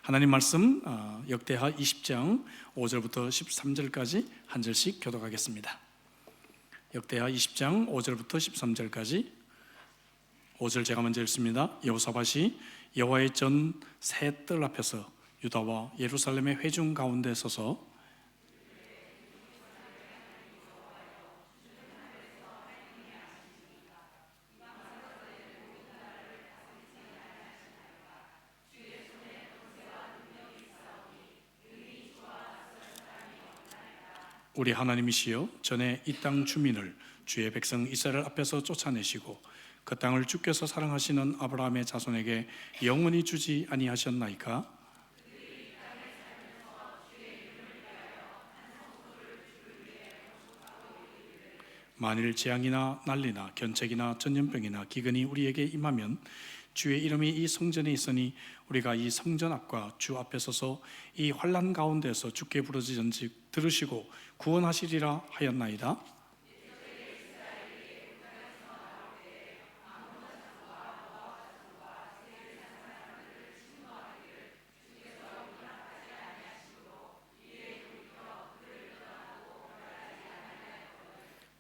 하나님 말씀 역대하 20장 5절부터 13절까지 한 절씩 교독하겠습니다. 역대하 20장 5절부터 13절까지 5절 제가 먼저 읽습니다. 여호사밧이 여호와의 전 새 뜰 앞에서 유다와 예루살렘의 회중 가운데 서서 우리 하나님이시여, 전에 이 땅 주민을 주의 백성 이스라엘 앞에서 쫓아내시고 그 땅을 주께서 사랑하시는 아브라함의 자손에게 영원히 주지 아니하셨나이까? 만일 재앙이나 난리나 견책이나 전염병이나 기근이 우리에게 임하면 주의 이름이 이 성전에 있으니 우리가 이 성전 앞과 주 앞에 서서 이 환난 가운데서 주께 부르짖은즉 들으시고 구원하시리라 하였나이다.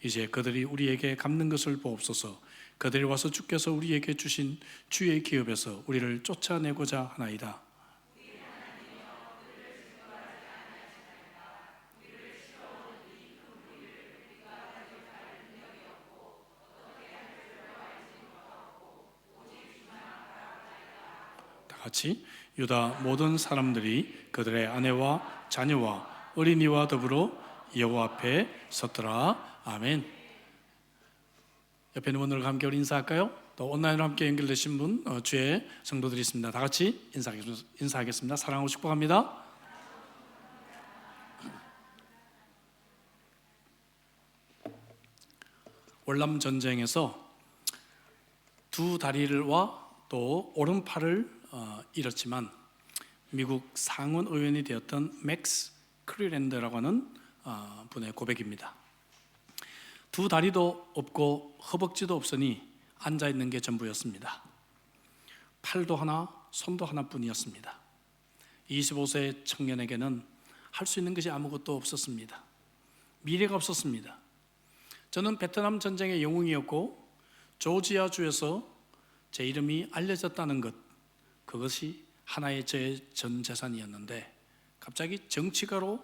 이제 그들이 우리에게 갚는 것을 보옵소서. 그들이 와서 주께서 우리에게 주신 주의 기업에서 우리를 쫓아내고자 하나이다. 다 같이 유다 모든 사람들이 그들의 아내와 자녀와 어린이와 더불어 여호와 앞에 섰더라. 아멘. 옆에 있는 분들과 함께 우리 인사할까요? 또 온라인으로 함께 연결되신 분 주의 성도들이 있습니다. 다 같이 인사하겠습니다. 사랑하고 축복합니다. 월남 전쟁에서 두 다리와 또 오른팔을 잃었지만 미국 상원 의원이 되었던 맥스 클리랜드라고 하는 분의 고백입니다. 두 다리도 없고 허벅지도 없으니 앉아있는 게 전부였습니다. 팔도 하나, 손도 하나뿐이었습니다. 25세 청년에게는 할 수 있는 것이 아무것도 없었습니다. 미래가 없었습니다. 저는 베트남 전쟁의 영웅이었고 조지아주에서 제 이름이 알려졌다는 것, 그것이 하나의 제 전 재산이었는데 갑자기 정치가로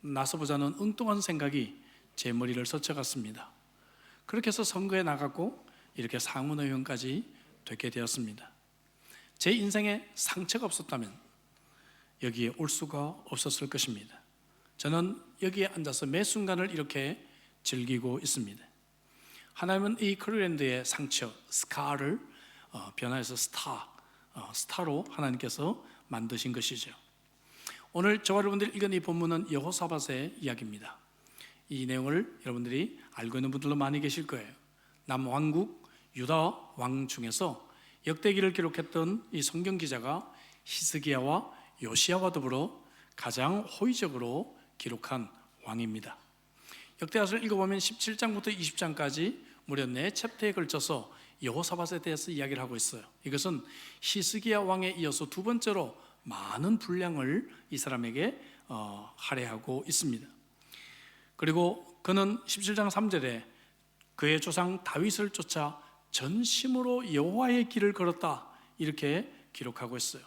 나서보자는 엉뚱한 생각이 제 머리를 스쳐갔습니다. 그렇게 해서 선거에 나갔고 이렇게 상원의원까지 되게 되었습니다. 제 인생에 상처가 없었다면 여기에 올 수가 없었을 것입니다. 저는 여기에 앉아서 매 순간을 이렇게 즐기고 있습니다. 하나님은 이 클리랜드의 상처, 스카를 변화해서 스타로 하나님께서 만드신 것이죠. 오늘 저와 여러분들이 읽은 이 본문은 여호사밧의 이야기입니다. 이 내용을 여러분들이 알고 있는 분들도 많이 계실 거예요. 남왕국 유다 왕 중에서 역대기를 기록했던 이 성경 기자가 히스기야와 요시야와 더불어 가장 호의적으로 기록한 왕입니다. 역대하서를 읽어보면 17장부터 20장까지 무려 4챕터에 걸쳐서 여호사밧에 대해서 이야기를 하고 있어요. 이것은 히스기야 왕에 이어서 두 번째로 많은 분량을 이 사람에게 할애하고 있습니다. 그리고 그는 17장 3절에 그의 조상 다윗을 쫓아 전심으로 여호와의 길을 걸었다, 이렇게 기록하고 있어요.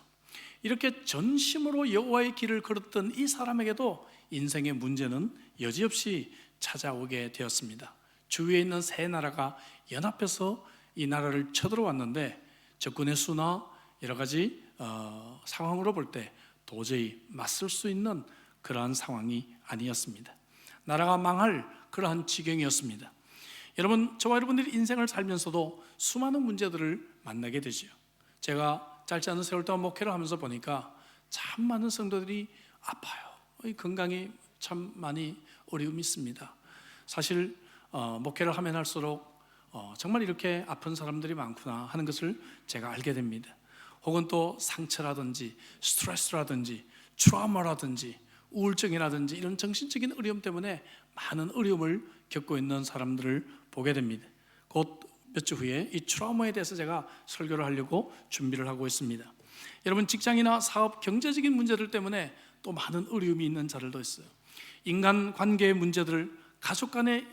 이렇게 전심으로 여호와의 길을 걸었던 이 사람에게도 인생의 문제는 여지없이 찾아오게 되었습니다. 주위에 있는 세 나라가 연합해서 이 나라를 쳐들어왔는데 적군의 수나 여러 가지 상황으로 볼 때 도저히 맞설 수 있는 그러한 상황이 아니었습니다. 나라가 망할 그러한 지경이었습니다. 여러분, 저와 여러분들이 인생을 살면서도 수많은 문제들을 만나게 되죠. 제가 짧지 않은 세월 동안 목회를 하면서 보니까 참 많은 성도들이 아파요. 건강이 참 많이 어려움이 있습니다. 사실 목회를 하면 할수록 정말 이렇게 아픈 사람들이 많구나 하는 것을 제가 알게 됩니다. 혹은 또 상처라든지 스트레스라든지 트라우마라든지 우울증이라든지 이런 정신적인 어려움 때문에 많은 어려움을 겪고 있는 사람들을 보게 됩니다. 곧 몇 주 후에 이 트라우마에 대해서 제가 설교를 하려고 준비를 하고 있습니다. 여러분, 직장이나 사업, 경제적인 문제들 때문에 또 많은 어려움이 있는 자들도 있어요. 인간 관계의 문제들, 가족 간의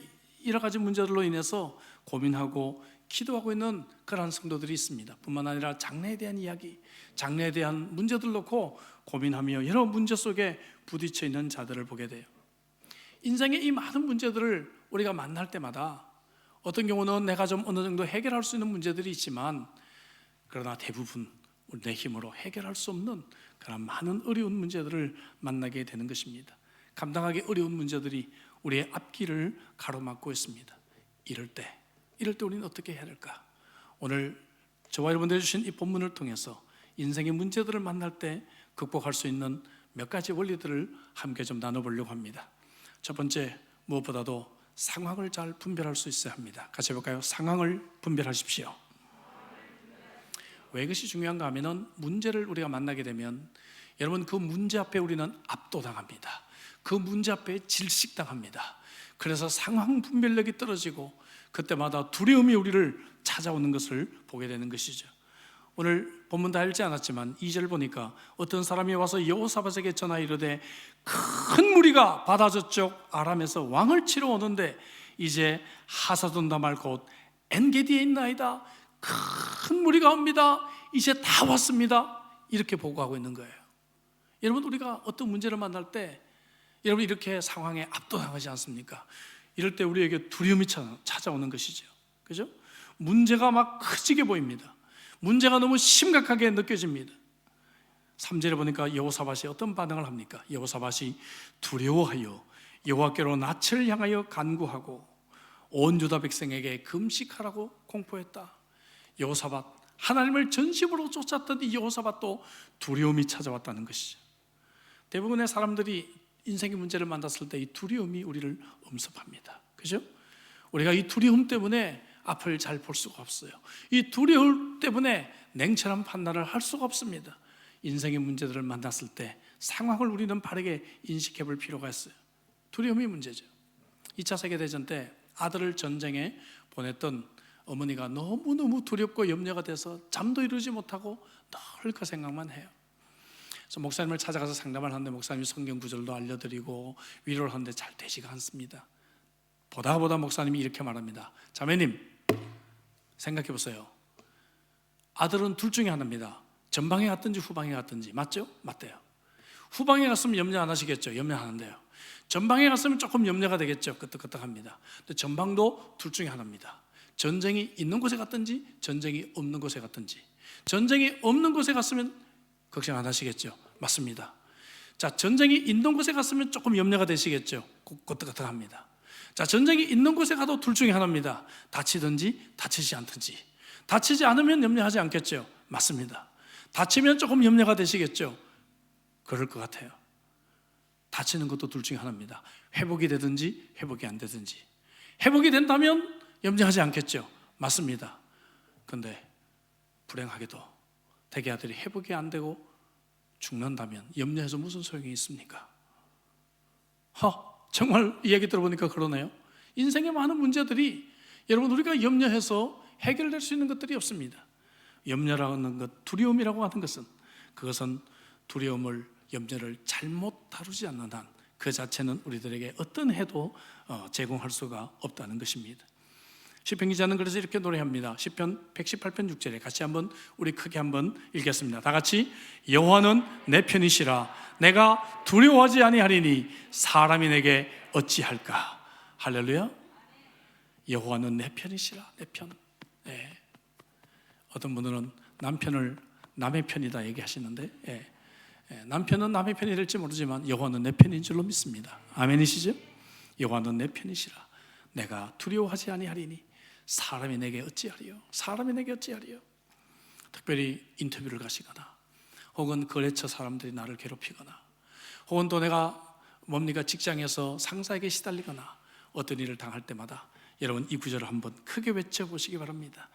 여러 가지 문제들로 인해서 고민하고 기도하고 있는 그러한 성도들이 있습니다. 뿐만 아니라 장래에 대한 이야기, 장래에 대한 문제들 놓고 고민하며 여러 문제 속에 부딪혀 있는 자들을 보게 돼요. 인생의 이 많은 문제들을 우리가 만날 때마다 어떤 경우는 내가 좀 어느 정도 해결할 수 있는 문제들이 있지만, 그러나 대부분 내 힘으로 해결할 수 없는 그런 많은 어려운 문제들을 만나게 되는 것입니다. 감당하기 어려운 문제들이 우리의 앞길을 가로막고 있습니다. 이럴 때 우리는 어떻게 해야 될까? 오늘 저와 여러분들이 주신 이 본문을 통해서 인생의 문제들을 만날 때 극복할 수 있는 몇 가지 원리들을 함께 좀 나눠보려고 합니다. 첫 번째, 무엇보다도 상황을 잘 분별할 수 있어야 합니다. 같이 해볼까요? 상황을 분별하십시오. 왜 이것이 중요한가 하면은, 문제를 우리가 만나게 되면 여러분, 그 문제 앞에 우리는 압도당합니다. 그 문제 앞에 질식당합니다. 그래서 상황 분별력이 떨어지고 그때마다 두려움이 우리를 찾아오는 것을 보게 되는 것이죠. 오늘 본문 다 읽지 않았지만 2절 보니까 어떤 사람이 와서 여호사밧에게 전하 이르되, 큰 무리가 바다 저쪽 아람에서 왕을 치러 오는데 이제 하사돈다말 곧 엔게디에 있나이다. 큰 무리가 옵니다. 이제 다 왔습니다. 이렇게 보고하고 있는 거예요. 여러분, 우리가 어떤 문제를 만날 때 여러분 이렇게 상황에 압도당하지 않습니까? 이럴 때 우리에게 두려움이 찾아오는 것이죠. 그죠? 문제가 막 커지게 보입니다. 문제가 너무 심각하게 느껴집니다. 3절에 보니까 여호사밧이 어떤 반응을 합니까? 여호사밧이 두려워하여 여호와께로 낯을 향하여 간구하고 온 유다 백성에게 금식하라고 공포했다. 여호사밧, 하나님을 전심으로 쫓았던 이 여호사밧도 두려움이 찾아왔다는 것이죠. 대부분의 사람들이 인생의 문제를 만났을 때 이 두려움이 우리를 엄습합니다. 그죠? 우리가 이 두려움 때문에 앞을 잘 볼 수가 없어요. 이 두려움 때문에 냉철한 판단을 할 수가 없습니다. 인생의 문제들을 만났을 때 상황을 우리는 바르게 인식해 볼 필요가 있어요. 두려움이 문제죠. 2차 세계대전 때 아들을 전쟁에 보냈던 어머니가 너무너무 두렵고 염려가 돼서 잠도 이루지 못하고 늘 그 생각만 해요. 그래서 목사님을 찾아가서 상담을 하는데 목사님이 성경 구절도 알려드리고 위로를 하는데 잘 되지가 않습니다. 보다 목사님이 이렇게 말합니다. 자매님, 생각해 보세요. 아들은 둘 중에 하나입니다. 전방에 갔든지 후방에 갔든지. 맞죠? 맞대요. 후방에 갔으면 염려 안 하시겠죠? 염려하는데요. 전방에 갔으면 조금 염려가 되겠죠? 끄떡끄떡합니다. 근데 전방도 둘 중에 하나입니다. 전쟁이 있는 곳에 갔든지 전쟁이 없는 곳에 갔든지. 전쟁이 없는 곳에 갔으면 걱정 안 하시겠죠? 맞습니다. 자, 전쟁이 있는 곳에 갔으면 조금 염려가 되시겠죠? 끄떡끄떡합니다. 자, 전쟁이 있는 곳에 가도 둘 중에 하나입니다. 다치든지 다치지 않든지. 다치지 않으면 염려하지 않겠죠? 맞습니다. 다치면 조금 염려가 되시겠죠? 그럴 것 같아요. 다치는 것도 둘 중에 하나입니다. 회복이 되든지 회복이 안 되든지. 회복이 된다면 염려하지 않겠죠? 맞습니다. 그런데 불행하게도 대개 아들이 회복이 안 되고 죽는다면 염려해서 무슨 소용이 있습니까? 정말 이야기 들어보니까 그러네요. 인생의 많은 문제들이 여러분 우리가 염려해서 해결될 수 있는 것들이 없습니다. 염려라는 것, 두려움이라고 하는 것은 그것은 두려움을, 염려를 잘못 다루지 않는 한 그 자체는 우리들에게 어떤 해도 제공할 수가 없다는 것입니다. 시편 기자는 그래서 이렇게 노래합니다. 시편 118편 6절에 같이 한번 우리 크게 한번 읽겠습니다. 다 같이. 여호와는 내 편이시라 내가 두려워하지 아니하리니 사람이 내게 어찌할까. 할렐루야. 여호와는 내 편이시라. 내 편. 네. 어떤 분들은 남편을 남의 편이다 얘기하시는데 남편은 남의 편이 될지 모르지만 여호와는 내 편인 줄로 믿습니다. 아멘이시죠? 여호와는 내 편이시라 내가 두려워하지 아니하리니 사람이 내게 어찌하리요. 사람이 내게 어찌하리요. 특별히 인터뷰를 가시거나 혹은 거래처 사람들이 나를 괴롭히거나 혹은 또 내가 직장에서 상사에게 시달리거나 어떤 일을 당할 때마다 여러분 이 구절을 한번 크게 외쳐보시기 바랍니다.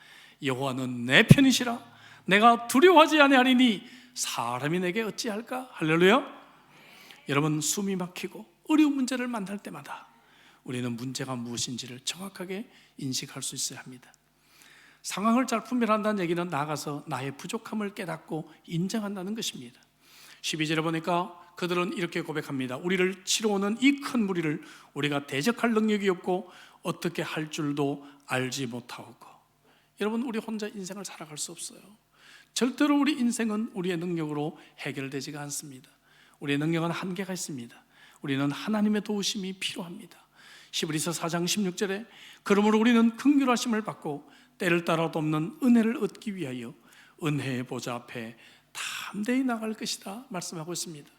여호와는 내 편이시라 내가 두려워하지 아니하리니 사람이 내게 어찌할까. 할렐루야. 여러분 숨이 막히고 어려운 문제를 만날 때마다 우리는 문제가 무엇인지를 정확하게 인식할 수 있어야 합니다. 상황을 잘 분별한다는 얘기는 나아가서 나의 부족함을 깨닫고 인정한다는 것입니다. 12절에 보니까 그들은 이렇게 고백합니다. 우리를 치러오는 이 큰 무리를 우리가 대적할 능력이 없고 어떻게 할 줄도 알지 못하고. 여러분, 우리 혼자 인생을 살아갈 수 없어요. 절대로 우리 인생은 우리의 능력으로 해결되지가 않습니다. 우리의 능력은 한계가 있습니다. 우리는 하나님의 도우심이 필요합니다. 히브리서 4장 16절에 그러므로 우리는 긍휼하심을 받고 때를 따라 돕는 은혜를 얻기 위하여 은혜의 보좌 앞에 담대히 나갈 것이다 말씀하고 있습니다.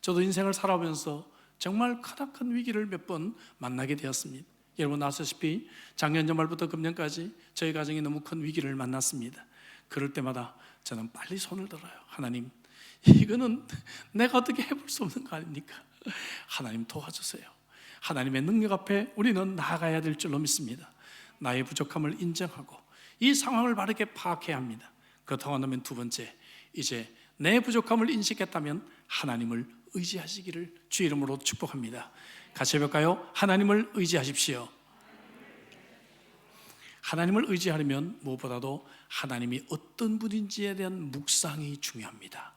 저도 인생을 살아오면서 정말 크나큰 위기를 몇 번 만나게 되었습니다. 여러분 아시다시피 작년 연말부터 금년까지 저희 가정이 너무 큰 위기를 만났습니다. 그럴 때마다 저는 빨리 손을 들어요. 하나님, 이거는 내가 어떻게 해볼 수 없는 거 아닙니까? 하나님 도와주세요. 하나님의 능력 앞에 우리는 나아가야 될 줄로 믿습니다. 나의 부족함을 인정하고 이 상황을 바르게 파악해야 합니다. 그렇다고 한다면 두 번째, 이제 내 부족함을 인식했다면 하나님을 의지하시기를 주의 이름으로 축복합니다. 같이 해볼까요? 하나님을 의지하십시오. 하나님을 의지하려면 무엇보다도 하나님이 어떤 분인지에 대한 묵상이 중요합니다.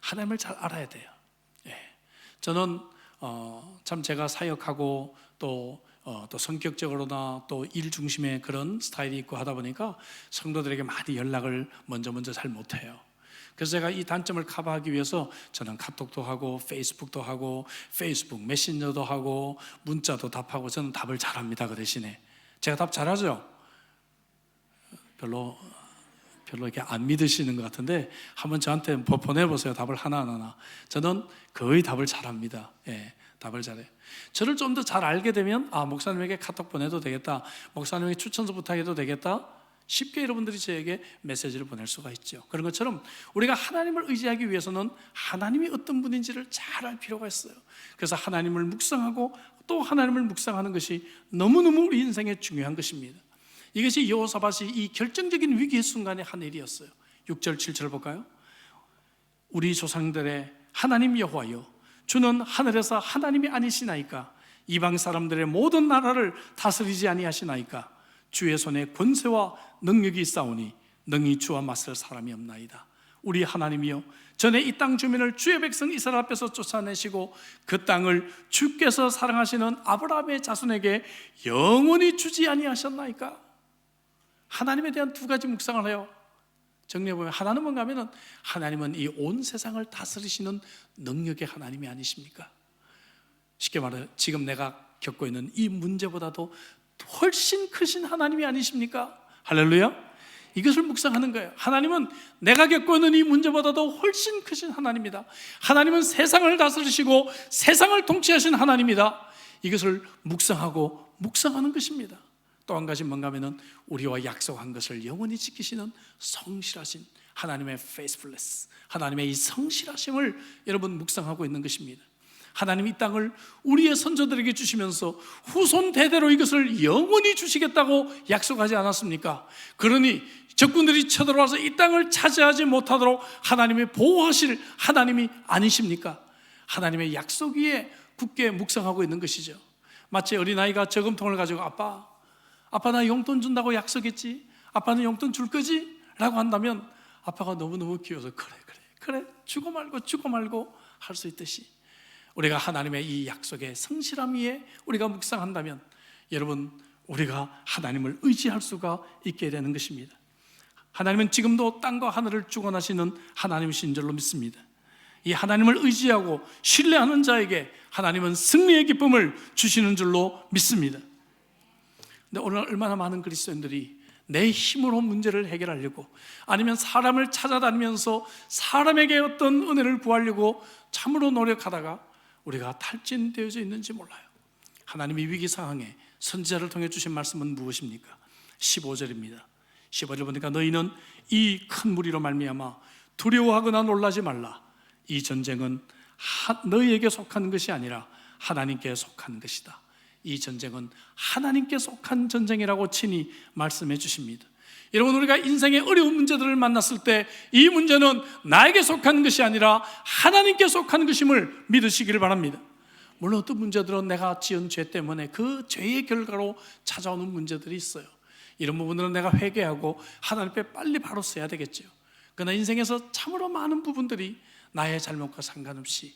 하나님을 잘 알아야 돼요. 저는 참 제가 사역하고 또 성격적으로나 또 일 중심의 그런 스타일이 있고 하다 보니까 성도들에게 많이 연락을 먼저 잘 못해요. 그래서 제가 이 단점을 커버하기 위해서 저는 카톡도 하고 페이스북도 하고 페이스북 메신저도 하고 문자도 답하고 저는 답을 잘합니다. 그 대신에 제가 답 잘하죠? 별로 이렇게 안 믿으시는 것 같은데 한번 저한테 보내보세요. 답을 하나하나. 저는 거의 답을 잘합니다. 답을 잘해요. 저를 좀 더 잘 알게 되면 목사님에게 카톡 보내도 되겠다, 목사님에게 추천서 부탁해도 되겠다, 쉽게 여러분들이 저에게 메시지를 보낼 수가 있죠. 그런 것처럼 우리가 하나님을 의지하기 위해서는 하나님이 어떤 분인지를 잘 알 필요가 있어요. 그래서 하나님을 묵상하고 또 하나님을 묵상하는 것이 너무너무 우리 인생에 중요한 것입니다. 이것이 여호사밧이 이 결정적인 위기의 순간에 한 일이었어요. 6절 7절 볼까요? 우리 조상들의 하나님 여호와여, 주는 하늘에서 하나님이 아니시나이까? 이방 사람들의 모든 나라를 다스리지 아니하시나이까? 주의 손에 권세와 능력이 있사오니 능히 주와 맞설 사람이 없나이다. 우리 하나님이여, 전에 이 땅 주민을 주의 백성 이스라엘 앞에서 쫓아내시고 그 땅을 주께서 사랑하시는 아브라함의 자손에게 영원히 주지 아니하셨나이까? 하나님에 대한 두 가지 묵상을 해요. 정리해보면 하나는 뭔가 하면은 하나님은 이 온 세상을 다스리시는 능력의 하나님이 아니십니까? 쉽게 말해 지금 내가 겪고 있는 이 문제보다도 훨씬 크신 하나님이 아니십니까? 할렐루야. 이것을 묵상하는 거예요. 하나님은 내가 겪고 있는 이 문제보다도 훨씬 크신 하나님이다. 하나님은 세상을 다스리시고 세상을 통치하신 하나님이다. 이것을 묵상하는 것입니다. 또 한 가지 뭔가 하면은 우리와 약속한 것을 영원히 지키시는 성실하신 하나님의 faithfulness, 하나님의 이 성실하심을 여러분 묵상하고 있는 것입니다. 하나님이 이 땅을 우리의 선조들에게 주시면서 후손 대대로 이것을 영원히 주시겠다고 약속하지 않았습니까? 그러니 적군들이 쳐들어와서 이 땅을 차지하지 못하도록 하나님이 보호하실 하나님이 아니십니까? 하나님의 약속 위에 굳게 묵상하고 있는 것이죠. 마치 어린아이가 저금통을 가지고 아빠 나 용돈 준다고 약속했지? 아빠는 용돈 줄 거지? 라고 한다면 아빠가 너무너무 귀여워서 그래 주고 말고 할 수 있듯이 우리가 하나님의 이 약속의 성실함 위에 우리가 묵상한다면 여러분 우리가 하나님을 의지할 수가 있게 되는 것입니다. 하나님은 지금도 땅과 하늘을 주관하시는 하나님이신 줄로 믿습니다. 이 하나님을 의지하고 신뢰하는 자에게 하나님은 승리의 기쁨을 주시는 줄로 믿습니다. 근데 오늘 얼마나 많은 그리스도인들이 내 힘으로 문제를 해결하려고 아니면 사람을 찾아다니면서 사람에게 어떤 은혜를 구하려고 참으로 노력하다가 우리가 탈진되어져 있는지 몰라요. 하나님이 위기 상황에 선지자를 통해 주신 말씀은 무엇입니까? 15절입니다. 15절 보니까 너희는 이 큰 무리로 말미암아 두려워하거나 놀라지 말라. 이 전쟁은 너희에게 속한 것이 아니라 하나님께 속한 것이다. 이 전쟁은 하나님께 속한 전쟁이라고 친히 말씀해 주십니다. 여러분 우리가 인생의 어려운 문제들을 만났을 때 이 문제는 나에게 속한 것이 아니라 하나님께 속한 것임을 믿으시기를 바랍니다. 물론 어떤 문제들은 내가 지은 죄 때문에 그 죄의 결과로 찾아오는 문제들이 있어요. 이런 부분들은 내가 회개하고 하나님 앞에 빨리 바로 서야 되겠죠. 그러나 인생에서 참으로 많은 부분들이 나의 잘못과 상관없이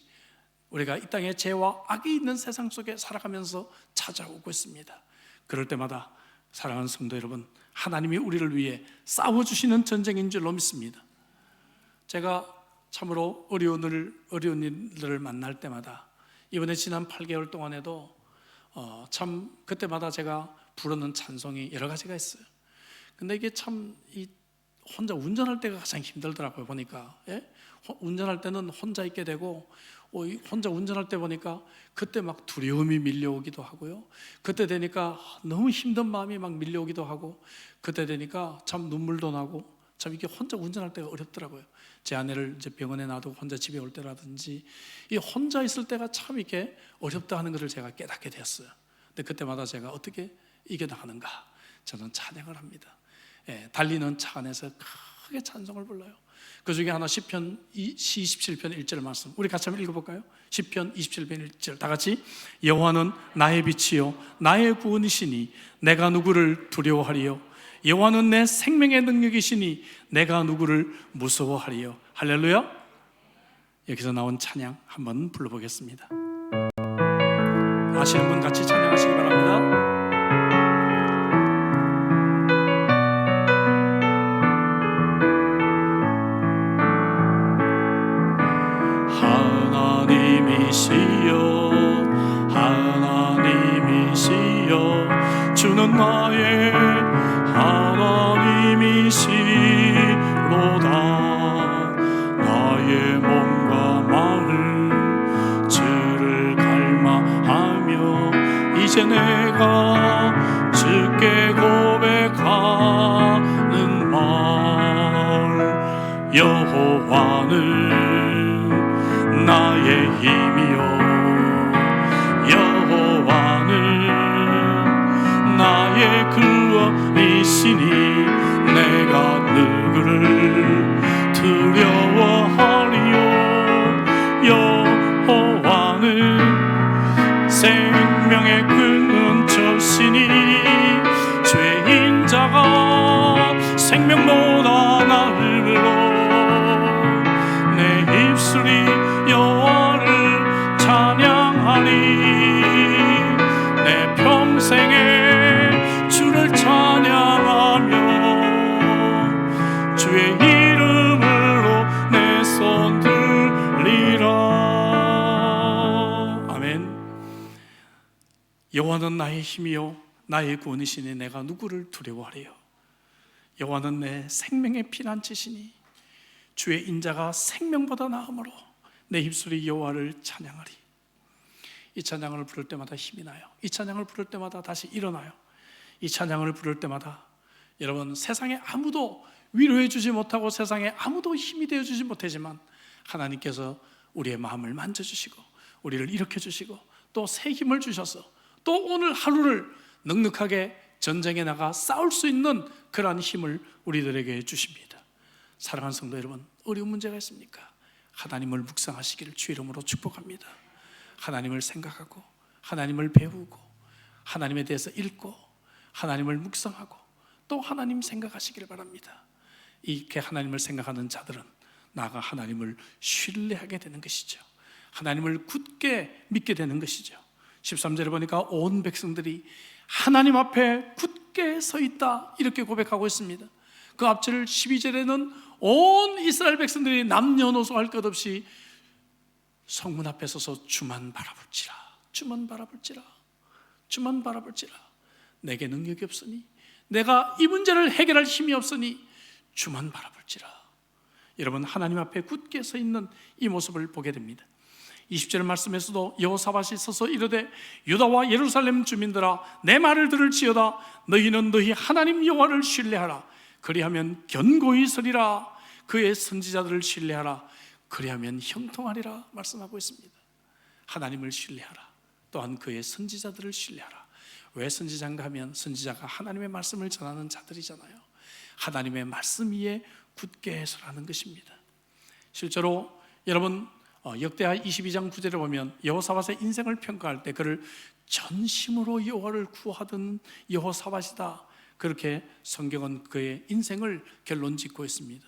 우리가 이 땅에 죄와 악이 있는 세상 속에 살아가면서 찾아오고 있습니다. 그럴 때마다 사랑하는 성도 여러분, 하나님이 우리를 위해 싸워주시는 전쟁인 줄로 믿습니다. 제가 참으로 어려운 일들을 만날 때마다, 이번에 지난 8개월 동안에도 참 그때마다 제가 부르는 찬송이 여러 가지가 있어요. 근데 이게 참 혼자 운전할 때가 가장 힘들더라고요. 보니까 운전할 때는 혼자 있게 되고, 혼자 운전할 때 보니까 그때 막 두려움이 밀려오기도 하고요. 그때 되니까 너무 힘든 마음이 막 밀려오기도 하고, 그때 되니까 참 눈물도 나고, 참 이게 혼자 운전할 때가 어렵더라고요. 제 아내를 이제 병원에 놔두고 혼자 집에 올 때라든지, 이 혼자 있을 때가 참 이렇게 어렵다 하는 것을 제가 깨닫게 되었어요. 근데 그때마다 제가 어떻게 이겨나가는가? 저는 찬양을 합니다. 달리는 차 안에서 크게 찬송을 불러요. 그 중에 하나 시편 27편 1절 말씀, 우리 같이 한번 읽어볼까요? 시편 27편 1절 다 같이. 여호와는 나의 빛이요 나의 구원이시니 내가 누구를 두려워하리요? 여호와는 내 생명의 능력이시니 내가 누구를 무서워하리요? 할렐루야. 여기서 나온 찬양 한번 불러보겠습니다. 아시는 분 같이 찬양하시기 바랍니다. 하나님이시여 주는 나의 하나님이시로다. 나의 몸과 마음 주를 갈망하며 이제 내가 주께 고백하는 말, 여호와는 나의 힘이요 여호와는 나의 구원이시니 내가 누구를 두려워하리요? 여호와는 생명의 근원처시니 죄인 자가 생명보다 나을 불러 내 입술이 여호와를 찬양하니 내 평생에 주를 찬양하며 주의 이름으로 내 손 들리라. 아멘. 여호와는 나의 힘이요 나의 구원이시니 내가 누구를 두려워하리요? 여호와는 내 생명의 피난처시니 주의 인자가 생명보다 나음으로 내 입술이 여호와를 찬양하리. 이 찬양을 부를 때마다 힘이 나요. 이 찬양을 부를 때마다 다시 일어나요. 이 찬양을 부를 때마다 여러분, 세상에 아무도 위로해 주지 못하고 세상에 아무도 힘이 되어 주지 못하지만 하나님께서 우리의 마음을 만져주시고 우리를 일으켜 주시고 또 새 힘을 주셔서 또 오늘 하루를 넉넉하게 전쟁에 나가 싸울 수 있는 그러한 힘을 우리들에게 주십니다. 사랑하는 성도 여러분, 어려운 문제가 있습니까? 하나님을 묵상하시기를 주 이름으로 축복합니다. 하나님을 생각하고 하나님을 배우고 하나님에 대해서 읽고 하나님을 묵상하고 또 하나님 생각하시기를 바랍니다. 이렇게 하나님을 생각하는 자들은 나아가 하나님을 신뢰하게 되는 것이죠. 하나님을 굳게 믿게 되는 것이죠. 13절에 보니까 온 백성들이 하나님 앞에 굳게 서 있다 이렇게 고백하고 있습니다. 그 앞절 12절에는 온 이스라엘 백성들이 남녀노소 할 것 없이 성문 앞에 서서 주만 바라볼지라, 주만 바라볼지라, 주만 바라볼지라. 내게 능력이 없으니, 내가 이 문제를 해결할 힘이 없으니 주만 바라볼지라. 여러분, 하나님 앞에 굳게 서 있는 이 모습을 보게 됩니다. 20절 말씀에서도 여호사밧이 서서 이르되 유다와 예루살렘 주민들아 내 말을 들을지어다. 너희는 너희 하나님 여호와를 신뢰하라. 그리하면 견고히 서리라. 그의 선지자들을 신뢰하라. 그리하면 형통하리라 말씀하고 있습니다. 하나님을 신뢰하라. 또한 그의 선지자들을 신뢰하라. 왜 선지자인가 하면 선지자가 하나님의 말씀을 전하는 자들이잖아요. 하나님의 말씀 위에 굳게 서라는 것입니다. 실제로 여러분, 역대하 22장 9절에 보면 여호사밧의 인생을 평가할 때 그를 전심으로 여호와를 구하던 여호사밧이다 그렇게 성경은 그의 인생을 결론 짓고 있습니다.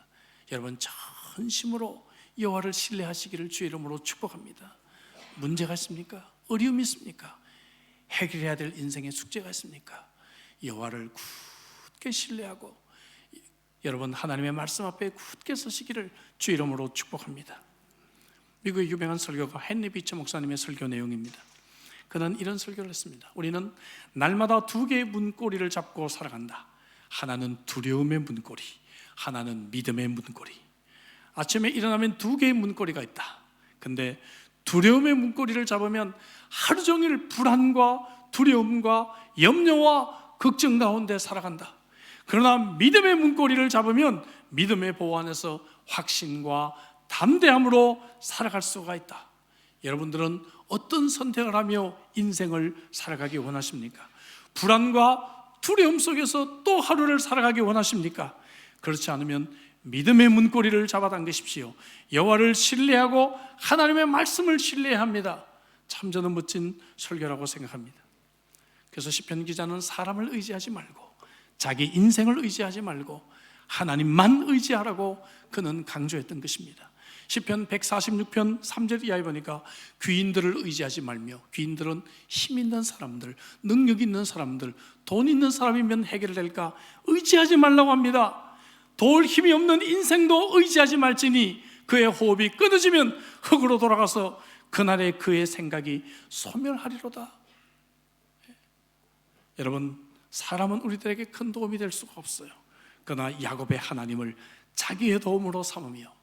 여러분, 전심으로 여호와를 신뢰하시기를 주의 이름으로 축복합니다. 문제가 있습니까? 어려움이 있습니까? 해결해야 될 인생의 숙제가 있습니까? 여호와를 굳게 신뢰하고 여러분, 하나님의 말씀 앞에 굳게 서시기를 주의 이름으로 축복합니다. 미국의 유명한 설교가 헨리 비처 목사님의 설교 내용입니다. 그는 이런 설교를 했습니다. 우리는 날마다 두 개의 문고리를 잡고 살아간다. 하나는 두려움의 문고리, 하나는 믿음의 문고리. 아침에 일어나면 두 개의 문고리가 있다. 근데 두려움의 문고리를 잡으면 하루 종일 불안과 두려움과 염려와 걱정 가운데 살아간다. 그러나 믿음의 문고리를 잡으면 믿음의 보호 안에서 확신과 담대함으로 살아갈 수가 있다. 여러분들은 어떤 선택을 하며 인생을 살아가기 원하십니까? 불안과 두려움 속에서 또 하루를 살아가기 원하십니까? 그렇지 않으면 믿음의 문고리를 잡아 당기십시오. 여호와를 신뢰하고 하나님의 말씀을 신뢰해야 합니다. 참 저는 멋진 설교라고 생각합니다. 그래서 시편 기자는 사람을 의지하지 말고 자기 인생을 의지하지 말고 하나님만 의지하라고 그는 강조했던 것입니다. 시편 146편 3절 이하에 보니까 귀인들을 의지하지 말며, 귀인들은 힘 있는 사람들, 능력 있는 사람들, 돈 있는 사람이면 해결될까 의지하지 말라고 합니다. 도울 힘이 없는 인생도 의지하지 말지니 그의 호흡이 끊어지면 흙으로 돌아가서 그날에 그의 생각이 소멸하리로다. 여러분, 사람은 우리들에게 큰 도움이 될 수가 없어요. 그러나 야곱의 하나님을 자기의 도움으로 삼으며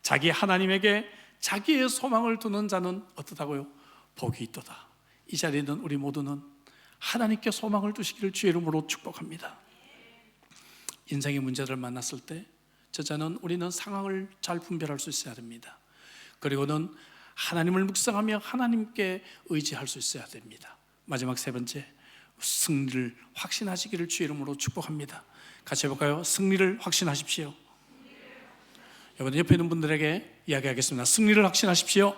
자기 하나님에게 자기의 소망을 두는 자는 어떠다고요? 복이 있도다. 이 자리에 있는 우리 모두는 하나님께 소망을 두시기를 주의 이름으로 축복합니다. 인생의 문제들을 만났을 때 저자는 우리는 상황을 잘 분별할 수 있어야 됩니다. 그리고는 하나님을 묵상하며 하나님께 의지할 수 있어야 됩니다. 마지막 세 번째, 승리를 확신하시기를 주의 이름으로 축복합니다. 같이 해볼까요? 승리를 확신하십시오. 여러분, 옆에 있는 분들에게 이야기하겠습니다. 승리를 확신하십시오.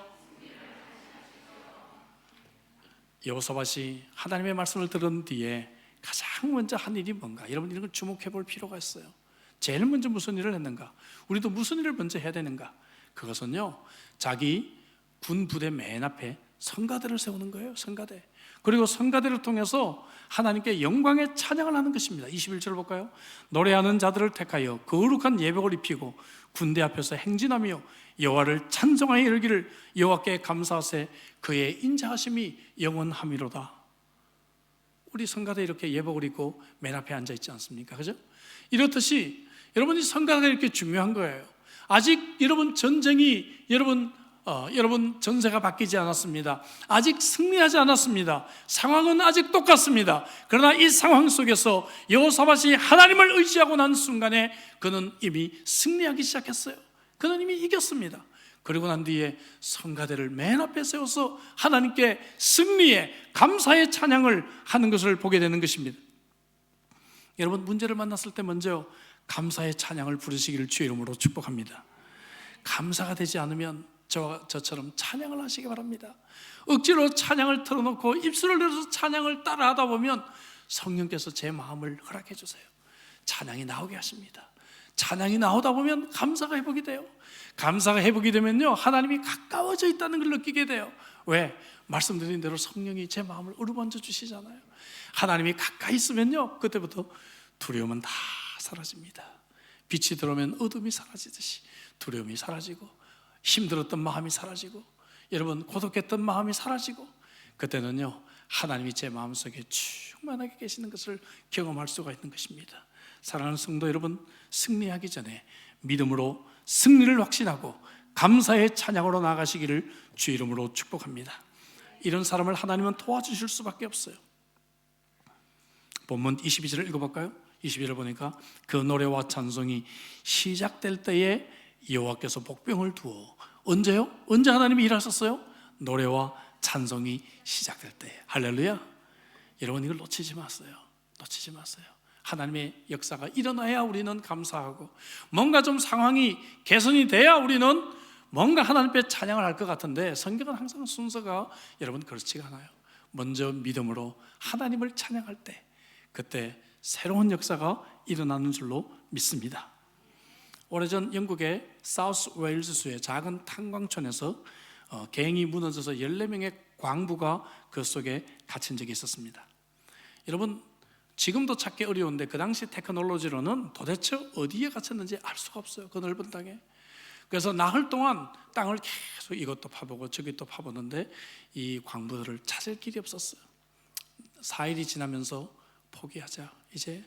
여호사밧이 하나님의 말씀을 들은 뒤에 가장 먼저 한 일이 뭔가, 여러분 이런 걸 주목해 볼 필요가 있어요. 제일 먼저 무슨 일을 했는가? 우리도 무슨 일을 먼저 해야 되는가? 그것은요, 자기 군 부대 맨 앞에 성가대를 세우는 거예요. 성가대. 그리고 성가대를 통해서 하나님께 영광의 찬양을 하는 것입니다. 21절 볼까요? 노래하는 자들을 택하여 거룩한 예복을 입히고 군대 앞에서 행진하며 여호와를 찬송하여 이르기를 여호와께 감사하세 그의 인자하심이 영원함이로다. 우리 성가대 이렇게 예복을 입고 맨 앞에 앉아 있지 않습니까? 그죠? 이렇듯이 여러분이 성가대가 이렇게 중요한 거예요. 아직 여러분 전쟁이 여러분 전세가 바뀌지 않았습니다. 아직 승리하지 않았습니다. 상황은 아직 똑같습니다. 그러나 이 상황 속에서 여호사밧이 하나님을 의지하고 난 순간에 그는 이미 승리하기 시작했어요. 그는 이미 이겼습니다. 그리고 난 뒤에 성가대를 맨 앞에 세워서 하나님께 승리의 감사의 찬양을 하는 것을 보게 되는 것입니다. 여러분, 문제를 만났을 때 먼저 감사의 찬양을 부르시기를 주의 이름으로 축복합니다. 감사가 되지 않으면 저처럼 찬양을 하시기 바랍니다. 억지로 찬양을 틀어놓고 입술을 내려서 찬양을 따라하다 보면 성령께서 제 마음을 허락해 주세요. 찬양이 나오게 하십니다. 찬양이 나오다 보면 감사가 회복이 돼요. 감사가 회복이 되면요, 하나님이 가까워져 있다는 걸 느끼게 돼요. 왜? 말씀드린 대로 성령이 제 마음을 어루만져 주시잖아요. 하나님이 가까이 있으면요, 그때부터 두려움은 다 사라집니다. 빛이 들어오면 어둠이 사라지듯이 두려움이 사라지고 힘들었던 마음이 사라지고 여러분 고독했던 마음이 사라지고 그때는요, 하나님이 제 마음속에 충만하게 계시는 것을 경험할 수가 있는 것입니다. 사랑하는 성도 여러분, 승리하기 전에 믿음으로 승리를 확신하고 감사의 찬양으로 나아가시기를 주의 이름으로 축복합니다. 이런 사람을 하나님은 도와주실 수밖에 없어요. 본문 22절을 읽어볼까요? 22절을 보니까 그 노래와 찬송이 시작될 때에 여호와께서 복병을 두어, 언제요? 언제 하나님이 일하셨어요? 노래와 찬송이 시작될 때. 할렐루야. 여러분, 이걸 놓치지 마세요. 놓치지 마세요. 하나님의 역사가 일어나야 우리는 감사하고, 뭔가 좀 상황이 개선이 돼야 우리는 뭔가 하나님께 찬양을 할 것 같은데, 성경은 항상 순서가 여러분 그렇지가 않아요. 먼저 믿음으로 하나님을 찬양할 때, 그때 새로운 역사가 일어나는 줄로 믿습니다. 오래전 영국의 사우스 웨일즈주의 작은 탄광촌에서 갱이 무너져서 14명의 광부가 그 속에 갇힌 적이 있었습니다. 여러분, 지금도 찾기 어려운데 그 당시 테크놀로지로는 도대체 어디에 갇혔는지 알 수가 없어요. 그 넓은 땅에. 그래서 나흘 동안 땅을 계속 이것도 파보고 저것도 파보는데 이 광부들을 찾을 길이 없었어요. 4일이 지나면서 포기하자, 이제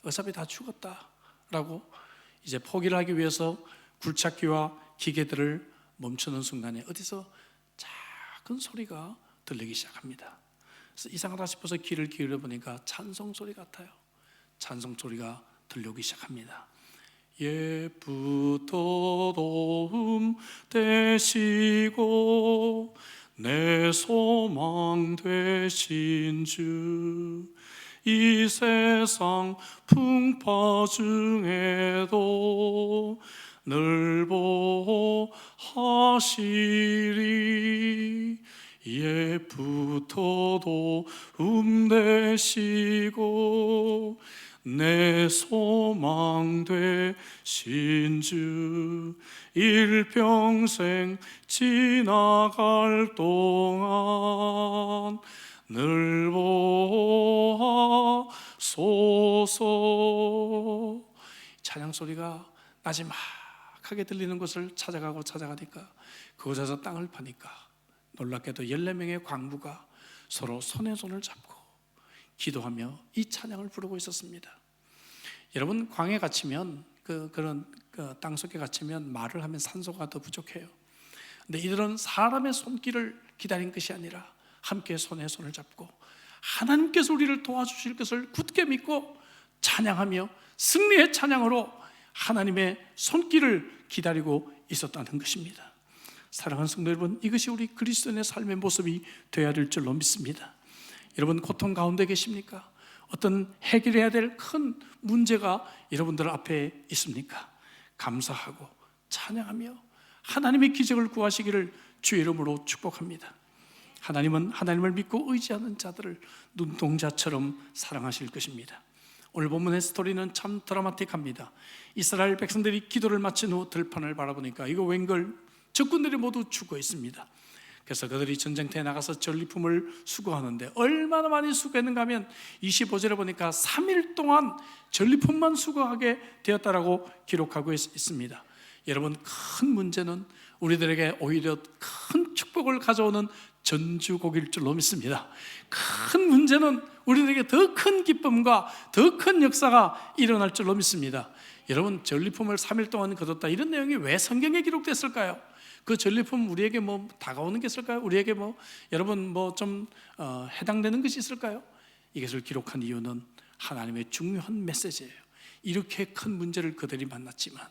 어차피 다 죽었다라고 이제 포기를 하기 위해서 굴착기와 기계들을 멈추는 순간에 어디서 작은 소리가 들리기 시작합니다. 그래서 이상하다 싶어서 귀를 기울여 보니까 찬송 소리 같아요. 찬송 소리가 들려오기 시작합니다. 옛부터 도움 되시고 내 소망 되신 주, 이 세상 풍파 중에도 늘 보호하시리. 옛부터 도움 되시고 내 소망 되신 주, 일평생 지나갈 동안 늘 보호하소서. 찬양 소리가 나지막하게 들리는 곳을 찾아가니까 그곳에서 땅을 파니까 놀랍게도 14명의 광부가 서로 손에 손을 잡고 기도하며 이 찬양을 부르고 있었습니다. 여러분, 광에 갇히면 그런 땅속에 갇히면 말을 하면 산소가 더 부족해요. 근데 이들은 사람의 손길을 기다린 것이 아니라 함께 손에 손을 잡고 하나님께서 우리를 도와주실 것을 굳게 믿고 찬양하며 승리의 찬양으로 하나님의 손길을 기다리고 있었다는 것입니다. 사랑하는 성도 여러분, 이것이 우리 그리스도인의 삶의 모습이 되어야 될 줄로 믿습니다. 여러분, 고통 가운데 계십니까? 어떤 해결해야 될 큰 문제가 여러분들 앞에 있습니까? 감사하고 찬양하며 하나님의 기적을 구하시기를 주의 이름으로 축복합니다. 하나님은 하나님을 믿고 의지하는 자들을 눈동자처럼 사랑하실 것입니다. 오늘 본문의 스토리는 참 드라마틱합니다. 이스라엘 백성들이 기도를 마친 후 들판을 바라보니까 이거 웬걸, 적군들이 모두 죽어 있습니다. 그래서 그들이 전쟁터에 나가서 전리품을 수거하는데 얼마나 많이 수거했는가 하면 25절에 보니까 3일 동안 전리품만 수거하게 되었다라고 기록하고 있습니다. 여러분, 큰 문제는 우리들에게 오히려 큰 축복을 가져오는 전주곡일 줄로 믿습니다. 큰 문제는 우리들에게 더 큰 기쁨과 더 큰 역사가 일어날 줄로 믿습니다. 여러분, 전리품을 3일 동안 거뒀다, 이런 내용이 왜 성경에 기록됐을까요? 그 전리품 우리에게 뭐 다가오는 게 있을까요? 우리에게 여러분 좀 해당되는 것이 있을까요? 이것을 기록한 이유는 하나님의 중요한 메시지예요. 이렇게 큰 문제를 그들이 만났지만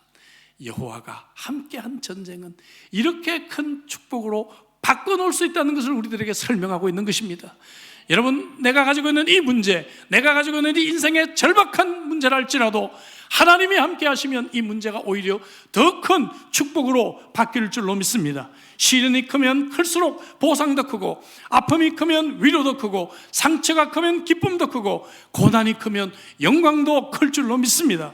여호와가 함께한 전쟁은 이렇게 큰 축복으로 바꿔놓을 수 있다는 것을 우리들에게 설명하고 있는 것입니다. 여러분, 내가 가지고 있는 이 문제, 내가 가지고 있는 이 인생의 절박한 문제라 할지라도 하나님이 함께 하시면 이 문제가 오히려 더 큰 축복으로 바뀔 줄로 믿습니다. 시련이 크면 클수록 보상도 크고, 아픔이 크면 위로도 크고, 상처가 크면 기쁨도 크고, 고난이 크면 영광도 클 줄로 믿습니다.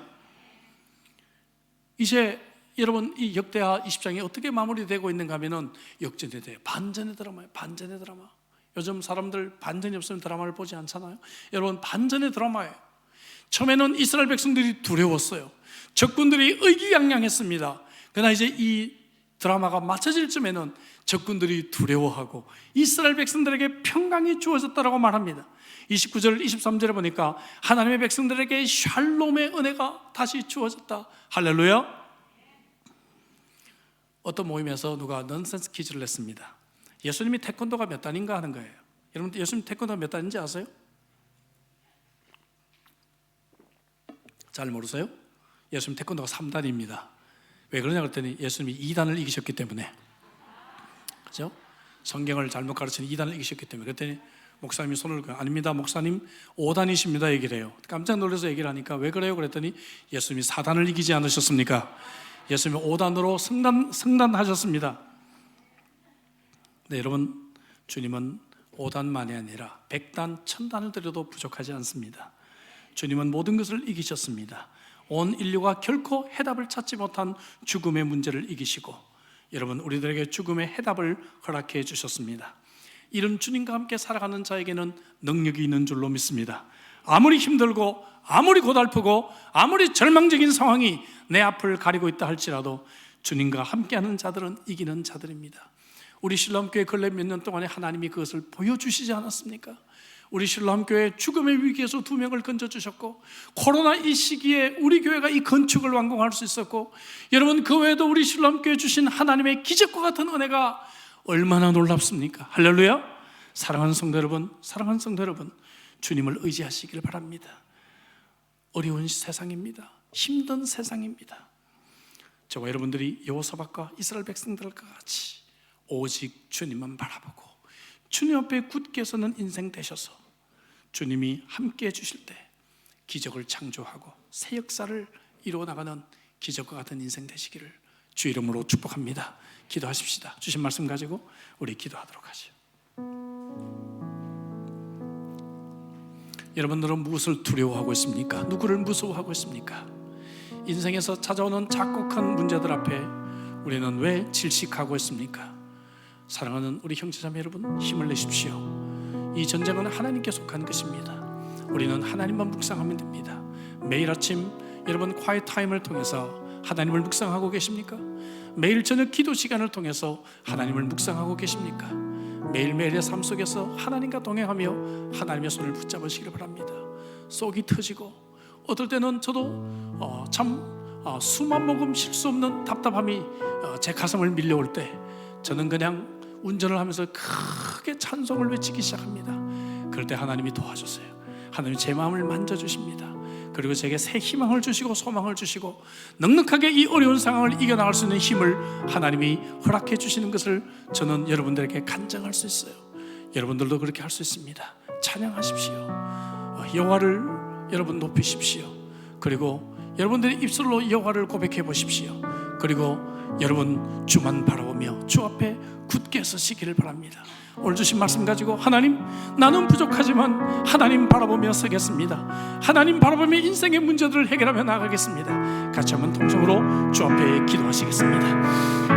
이제 여러분, 이 역대하 20장이 어떻게 마무리되고 있는가 하면은 역전에 대해 반전의 드라마예요. 반전의 드라마. 요즘 사람들 반전이 없으면 드라마를 보지 않잖아요. 여러분, 반전의 드라마예요. 처음에는 이스라엘 백성들이 두려웠어요. 적군들이 의기양양했습니다. 그러나 이제 이 드라마가 맞춰질 쯤에는 적군들이 두려워하고 이스라엘 백성들에게 평강이 주어졌다라고 말합니다. 29절, 23절에 보니까 하나님의 백성들에게 샬롬의 은혜가 다시 주어졌다. 할렐루야. 어떤 모임에서 누가 넌센스 퀴즈를 냈습니다. 예수님이 태권도가 몇 단인가 하는 거예요. 여러분, 예수님 태권도가 몇 단인지 아세요? 잘 모르세요? 예수님 태권도가 3단입니다. 왜 그러냐 그랬더니 예수님이 2단을 이기셨기 때문에. 그렇죠? 성경을 잘못 가르치는 2단을 이기셨기 때문에. 그랬더니 목사님이 손을 들고, 아닙니다 목사님 5단이십니다 얘기를 해요. 깜짝 놀라서 얘기를 하니까 왜 그래요? 그랬더니 예수님이 4단을 이기지 않으셨습니까? 예수님이 5단으로 승단하셨습니다. 네, 여러분, 주님은 5단만이 아니라 100단, 1000단을 드려도 부족하지 않습니다. 주님은 모든 것을 이기셨습니다. 온 인류가 결코 해답을 찾지 못한 죽음의 문제를 이기시고 여러분 우리들에게 죽음의 해답을 허락해 주셨습니다. 이런 주님과 함께 살아가는 자에게는 능력이 있는 줄로 믿습니다. 아무리 힘들고 아무리 고달프고 아무리 절망적인 상황이 내 앞을 가리고 있다 할지라도 주님과 함께하는 자들은 이기는 자들입니다. 우리 신랑교회 근래 몇 년 동안에 하나님이 그것을 보여주시지 않았습니까? 우리 신랑교회 죽음의 위기에서 2명을 건져주셨고, 코로나 이 시기에 우리 교회가 이 건축을 완공할 수 있었고, 여러분 그 외에도 우리 신랑교회 주신 하나님의 기적과 같은 은혜가 얼마나 놀랍습니까? 할렐루야. 사랑하는 성도 여러분, 사랑하는 성도 여러분, 주님을 의지하시길 바랍니다. 어려운 세상입니다. 힘든 세상입니다. 저와 여러분들이 여호사밧과 이스라엘 백성들과 같이 오직 주님만 바라보고 주님 앞에 굳게 서는 인생 되셔서 주님이 함께 해주실 때 기적을 창조하고 새 역사를 이루어나가는 기적과 같은 인생 되시기를 주 이름으로 축복합니다. 기도하십시다. 주신 말씀 가지고 우리 기도하도록 하죠. 여러분들은 무엇을 두려워하고 있습니까? 누구를 무서워하고 있습니까? 인생에서 찾아오는 작곡한 문제들 앞에 우리는 왜 질식하고 있습니까? 사랑하는 우리 형제자매 여러분, 힘을 내십시오. 이 전쟁은 하나님께 속한 것입니다. 우리는 하나님만 묵상하면 됩니다. 매일 아침 여러분 quiet 타임을 통해서 하나님을 묵상하고 계십니까? 매일 저녁 기도 시간을 통해서 하나님을 묵상하고 계십니까? 매일매일의 삶 속에서 하나님과 동행하며 하나님의 손을 붙잡으시길 바랍니다. 속이 터지고 어떨 때는 저도 수만 모금 쉴 수 없는 답답함이 제 가슴을 밀려올 때 저는 그냥 운전을 하면서 크게 찬송을 외치기 시작합니다. 그럴 때 하나님이 도와주세요. 하나님이 제 마음을 만져주십니다. 그리고 제게 새 희망을 주시고 소망을 주시고 넉넉하게 이 어려운 상황을 이겨나갈 수 있는 힘을 하나님이 허락해 주시는 것을 저는 여러분들에게 간증할 수 있어요. 여러분들도 그렇게 할 수 있습니다. 찬양하십시오. 여호와를 여러분 높이십시오. 그리고 여러분들의 입술로 여호와를 고백해 보십시오. 그리고 여러분 주만 바라보며 주 앞에 굳게 서시기를 바랍니다. 오늘 주신 말씀 가지고 하나님, 나는 부족하지만 하나님 바라보며 서겠습니다. 하나님 바라보며 인생의 문제들을 해결하며 나가겠습니다. 같이 한번 통성으로 주 앞에 기도하시겠습니다.